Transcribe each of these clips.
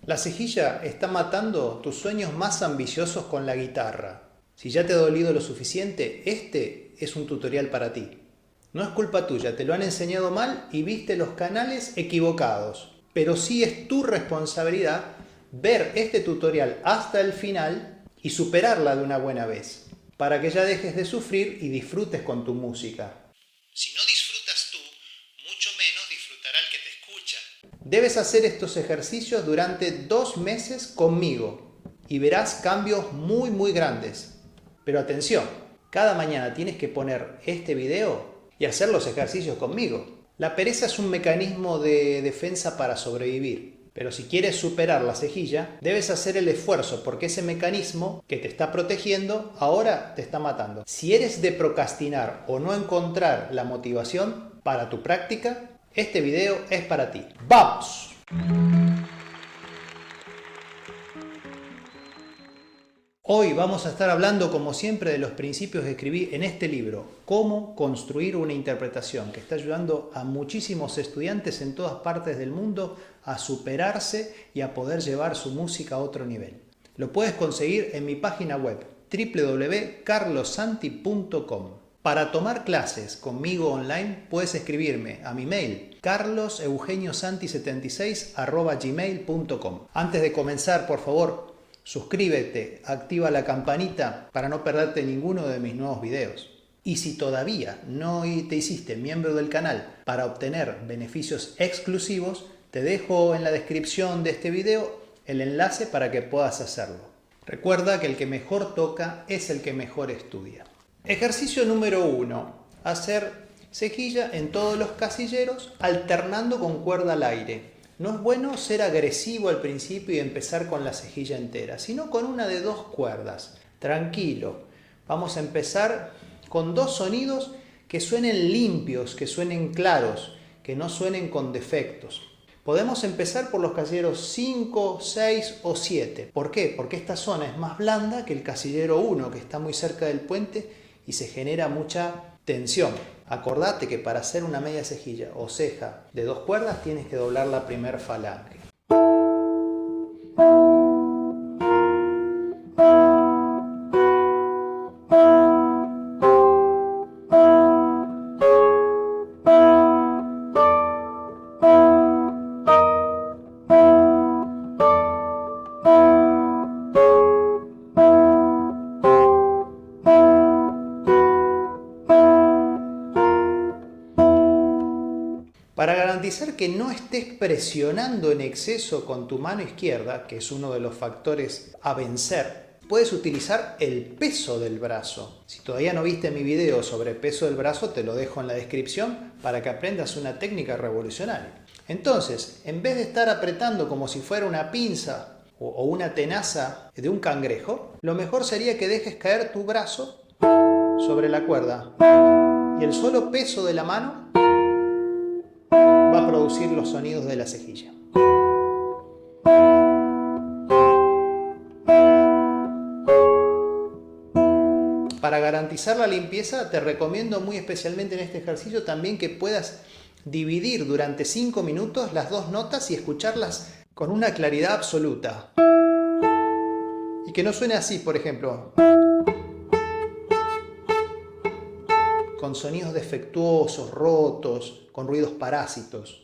La cejilla está matando tus sueños más ambiciosos con la guitarra. Si ya te ha dolido lo suficiente, este es un tutorial para ti. No es culpa tuya, te lo han enseñado mal y viste los canales equivocados. Pero sí es tu responsabilidad ver este tutorial hasta el final y superarla de una buena vez, para que ya dejes de sufrir y disfrutes con tu música. Si no disfrutas tú, mucho menos disfrutará el que te escucha. Debes hacer estos ejercicios durante 2 meses conmigo y verás cambios muy grandes. Pero atención, cada mañana tienes que poner este video y hacer los ejercicios conmigo. La pereza es un mecanismo de defensa para sobrevivir. Pero si quieres superar la cejilla, debes hacer el esfuerzo porque ese mecanismo que te está protegiendo ahora te está matando. Si eres de procrastinar o no encontrar la motivación para tu práctica, este video es para ti. ¡Vamos! Hoy vamos a estar hablando, como siempre, de los principios que escribí en este libro, Cómo construir una interpretación, que está ayudando a muchísimos estudiantes en todas partes del mundo a superarse y a poder llevar su música a otro nivel. Lo puedes conseguir en mi página web www.carlosanti.com. Para tomar clases conmigo online puedes escribirme a mi mail carloseugeniossanti76@gmail.com. Antes de comenzar, por favor, suscríbete, activa la campanita para no perderte ninguno de mis nuevos videos. Y si todavía no te hiciste miembro del canal para obtener beneficios exclusivos, te dejo en la descripción de este video el enlace para que puedas hacerlo. Recuerda que el que mejor toca es el que mejor estudia. Ejercicio número 1. Hacer cejilla en todos los casilleros alternando con cuerda al aire. No es bueno ser agresivo al principio y empezar con la cejilla entera, sino con una de 2 cuerdas. Tranquilo. Vamos a empezar con 2 sonidos que suenen limpios, que suenen claros, que no suenen con defectos. Podemos empezar por los casilleros 5, 6 o 7. ¿Por qué? Porque esta zona es más blanda que el casillero 1, que está muy cerca del puente y se genera mucha tensión. Acordate que para hacer una media cejilla o ceja de 2 cuerdas tienes que doblar la primer falange. Para garantizar que no estés presionando en exceso con tu mano izquierda, que es uno de los factores a vencer, puedes utilizar el peso del brazo. Si todavía no viste mi video sobre peso del brazo, te lo dejo en la descripción para que aprendas una técnica revolucionaria. Entonces, en vez de estar apretando como si fuera una pinza o una tenaza de un cangrejo, lo mejor sería que dejes caer tu brazo sobre la cuerda y el solo peso de la mano va a producir los sonidos de la cejilla. Para garantizar la limpieza, te recomiendo muy especialmente en este ejercicio también que puedas dividir durante 5 minutos las 2 notas y escucharlas con una claridad absoluta. Y que no suene así, por ejemplo, con sonidos defectuosos, rotos, con ruidos parásitos.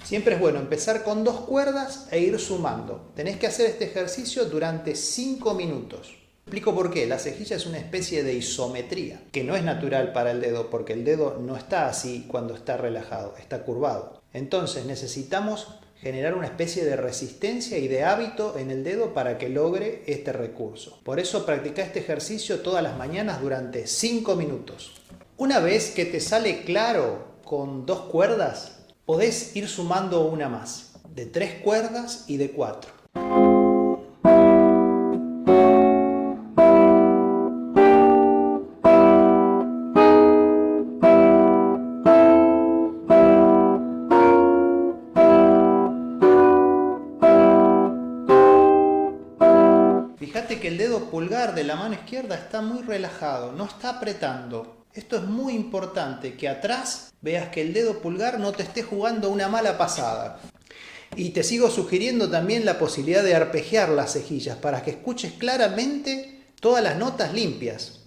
Siempre es bueno empezar con 2 cuerdas e ir sumando. Tenés que hacer este ejercicio durante 5 minutos. Explico por qué. La cejilla es una especie de isometría, que no es natural para el dedo, porque el dedo no está así cuando está relajado, está curvado. Entonces necesitamos generar una especie de resistencia y de hábito en el dedo para que logre este recurso. Por eso practica este ejercicio todas las mañanas durante 5 minutos. Una vez que te sale claro con 2 cuerdas, podés ir sumando una más, de 3 cuerdas y de 4. Fíjate que el dedo pulgar de la mano izquierda está muy relajado, no está apretando. Esto es muy importante, que atrás veas que el dedo pulgar no te esté jugando una mala pasada. Y te sigo sugiriendo también la posibilidad de arpegiar las cejillas para que escuches claramente todas las notas limpias.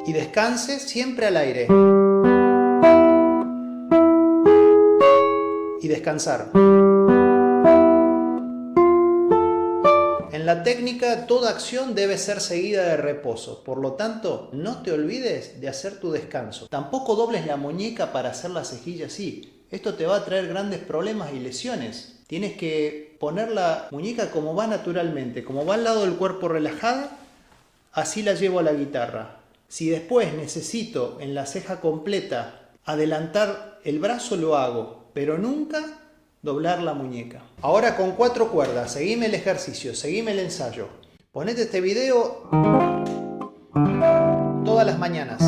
Y descanses siempre al aire. Y descansar. En la técnica, toda acción debe ser seguida de reposo. Por lo tanto, no te olvides de hacer tu descanso. Tampoco dobles la muñeca para hacer la cejilla así. Esto te va a traer grandes problemas y lesiones. Tienes que poner la muñeca como va naturalmente, como va al lado del cuerpo relajada, así la llevo a la guitarra. Si después necesito en la ceja completa adelantar el brazo, lo hago, pero nunca doblar la muñeca. Ahora con 4 cuerdas, seguime el ejercicio, seguime el ensayo. Ponete este video todas las mañanas.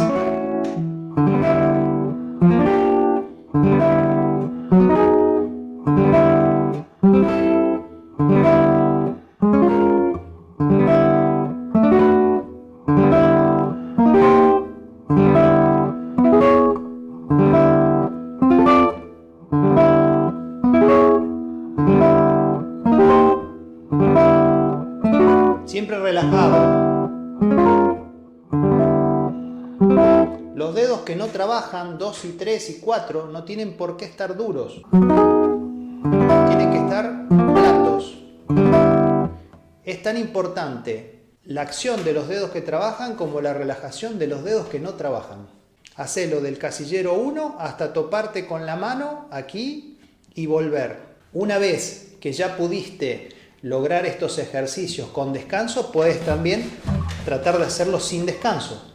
Siempre relajado. Los dedos que no trabajan, 2 y 3 y 4, no tienen por qué estar duros. Tienen que estar blandos. Es tan importante la acción de los dedos que trabajan como la relajación de los dedos que no trabajan. Hacelo del casillero 1 hasta toparte con la mano aquí y volver. Una vez que ya pudiste lograr estos ejercicios con descanso, puedes también tratar de hacerlos sin descanso.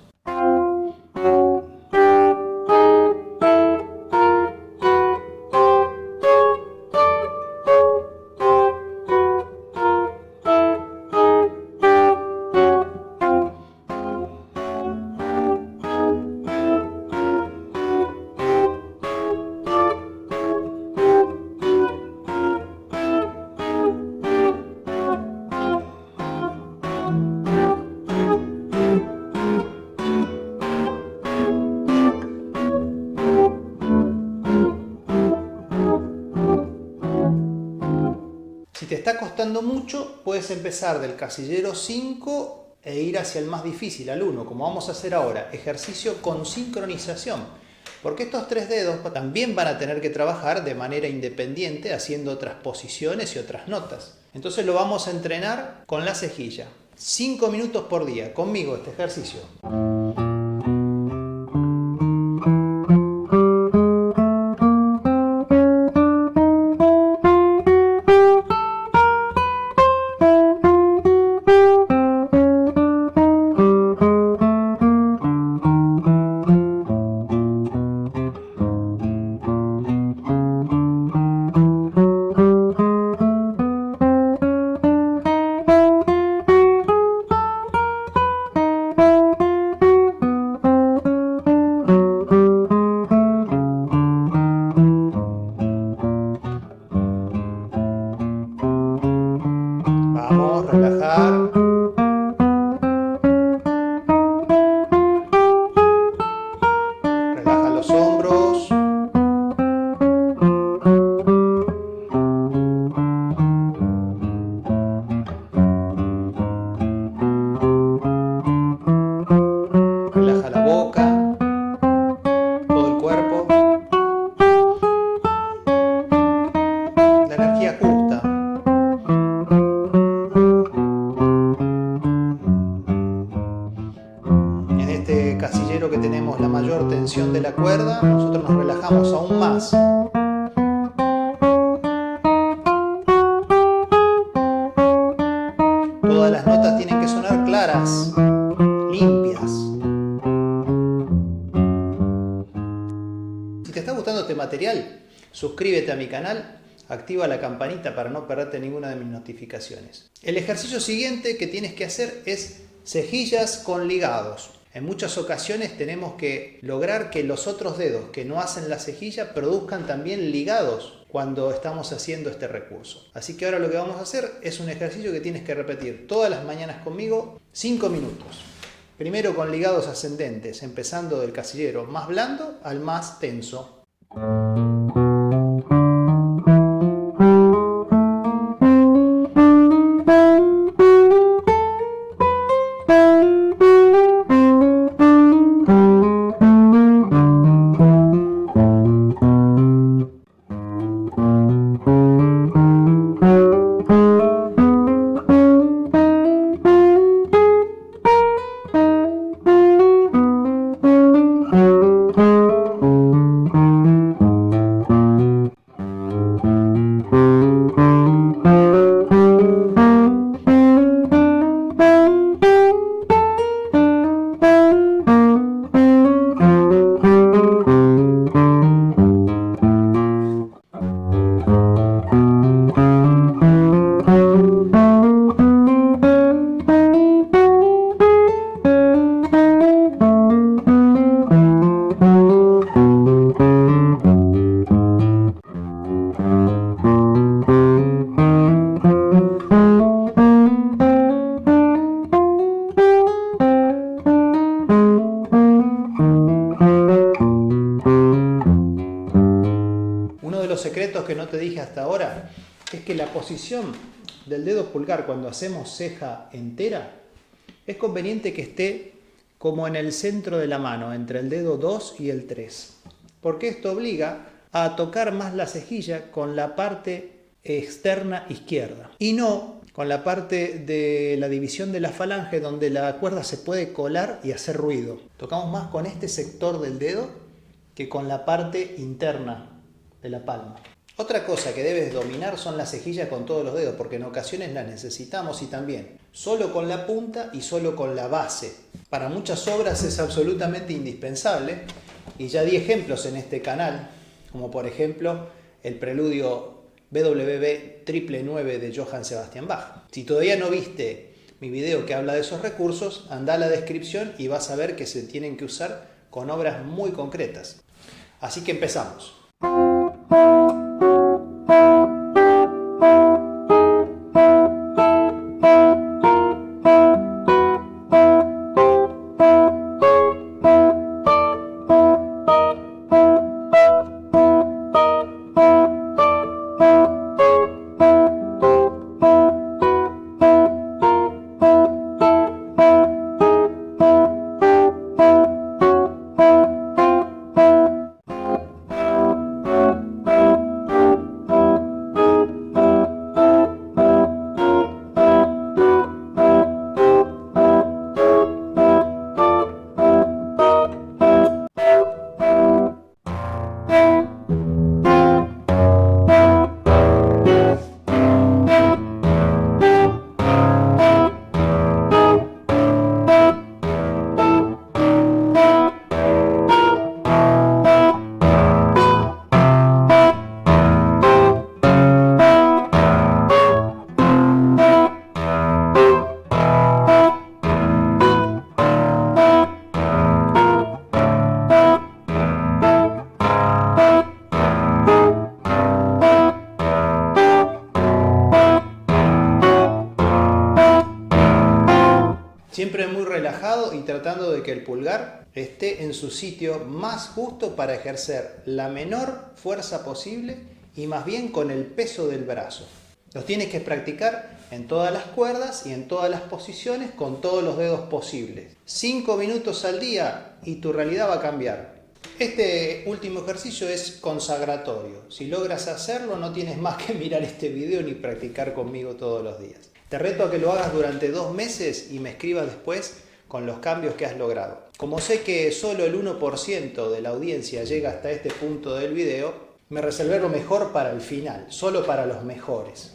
Si te está costando mucho, puedes empezar del casillero 5 e ir hacia el más difícil, al 1, como vamos a hacer ahora. Ejercicio con sincronización. Porque estos 3 dedos también van a tener que trabajar de manera independiente, haciendo otras posiciones y otras notas. Entonces lo vamos a entrenar con la cejilla. 5 minutos por día. Conmigo este ejercicio. Vamos, relajar. Relaja los hombros. Relaja la boca, todo el cuerpo. La energía justa. En este casillero que tenemos la mayor tensión de la cuerda, nosotros nos relajamos aún más. Todas las notas tienen que sonar claras, limpias. Si te está gustando este material, suscríbete a mi canal, activa la campanita para no perderte ninguna de mis notificaciones. El ejercicio siguiente que tienes que hacer es cejillas con ligados. En muchas ocasiones tenemos que lograr que los otros dedos que no hacen la cejilla produzcan también ligados cuando estamos haciendo este recurso. Así que ahora lo que vamos a hacer es un ejercicio que tienes que repetir todas las mañanas conmigo 5 minutos. Primero con ligados ascendentes, empezando del casillero más blando al más tenso. Secretos que no te dije hasta ahora es que la posición del dedo pulgar cuando hacemos ceja entera es conveniente que esté como en el centro de la mano, entre el dedo 2 y el 3, porque esto obliga a tocar más la cejilla con la parte externa izquierda y no con la parte de la división de la falange donde la cuerda se puede colar y hacer ruido. Tocamos más con este sector del dedo que con la parte interna de la palma. Otra cosa que debes dominar son las cejillas con todos los dedos, porque en ocasiones las necesitamos, y también solo con la punta y solo con la base. Para muchas obras es absolutamente indispensable, y ya di ejemplos en este canal, como por ejemplo el preludio BWV 999 de Johann Sebastian Bach. Si todavía no viste mi video que habla de esos recursos, anda a la descripción y vas a ver que se tienen que usar con obras muy concretas. Así que empezamos. Siempre muy relajado y tratando de que el pulgar esté en su sitio más justo para ejercer la menor fuerza posible y más bien con el peso del brazo. Los tienes que practicar en todas las cuerdas y en todas las posiciones con todos los dedos posibles. 5 minutos al día y tu realidad va a cambiar. Este último ejercicio es consagratorio. Si logras hacerlo, no tienes más que mirar este video ni practicar conmigo todos los días. Te reto a que lo hagas durante 2 meses y me escribas después con los cambios que has logrado. Como sé que solo el 1% de la audiencia llega hasta este punto del video, me reservé lo mejor para el final, solo para los mejores.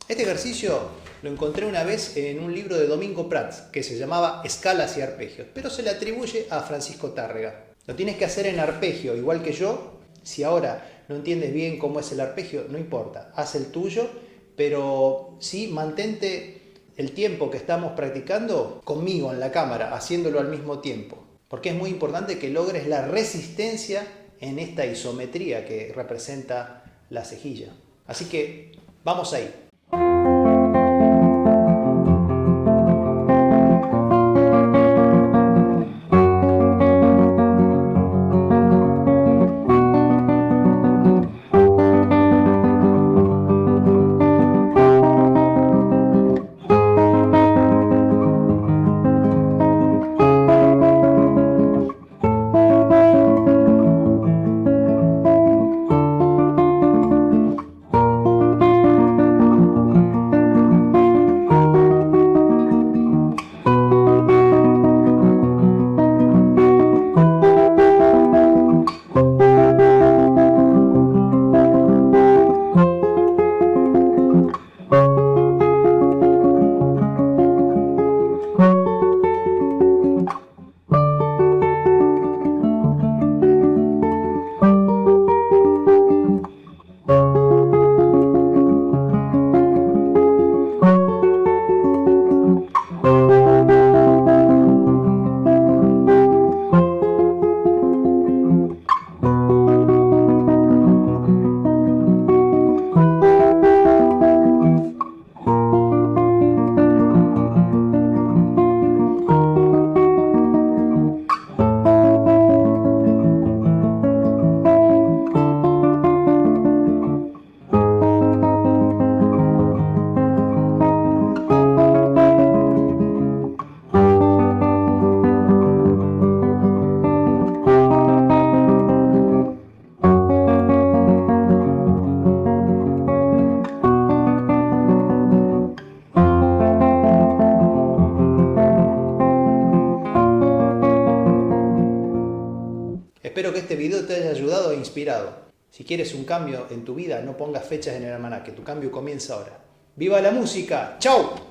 Este ejercicio lo encontré una vez en un libro de Domingo Prats que se llamaba Escalas y Arpegios, pero se le atribuye a Francisco Tárrega. Lo tienes que hacer en arpegio, igual que yo. Si ahora no entiendes bien cómo es el arpegio, no importa, haz el tuyo, pero sí mantente el tiempo que estamos practicando conmigo en la cámara, haciéndolo al mismo tiempo, porque es muy importante que logres la resistencia en esta isometría que representa la cejilla. Así que vamos ahí. Espero que este video te haya ayudado e inspirado. Si quieres un cambio en tu vida, no pongas fechas en el almanaque, tu cambio comienza ahora. ¡Viva la música! ¡Chao!